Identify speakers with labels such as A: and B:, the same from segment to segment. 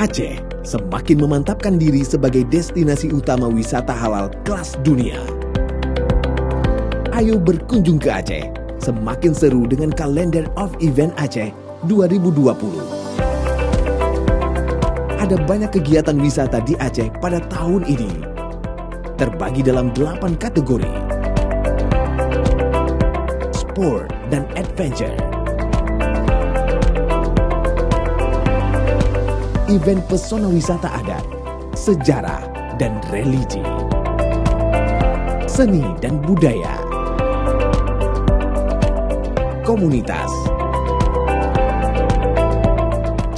A: Aceh semakin memantapkan diri sebagai destinasi utama wisata halal kelas dunia. Ayo berkunjung ke Aceh, semakin seru dengan kalender of event Aceh 2020. Ada banyak kegiatan wisata di Aceh pada tahun ini, terbagi dalam 8 kategori: sport dan adventure, event pesona wisata adat, sejarah dan religi, seni dan budaya, komunitas,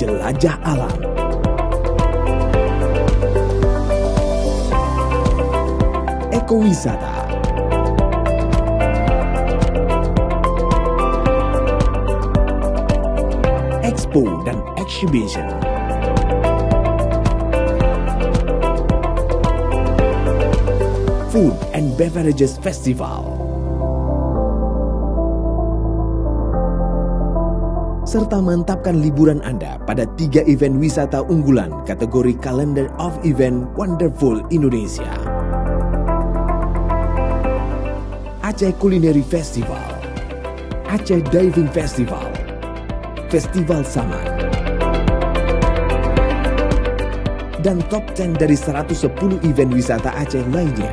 A: jelajah alam, ekowisata, expo dan exhibition, food and beverages festival, serta mantapkan liburan Anda pada 3 event wisata unggulan kategori Calendar of Event Wonderful Indonesia. Aceh Culinary Festival, Aceh Diving Festival, Festival Saman, dan top 10 dari 110 event wisata Aceh lainnya.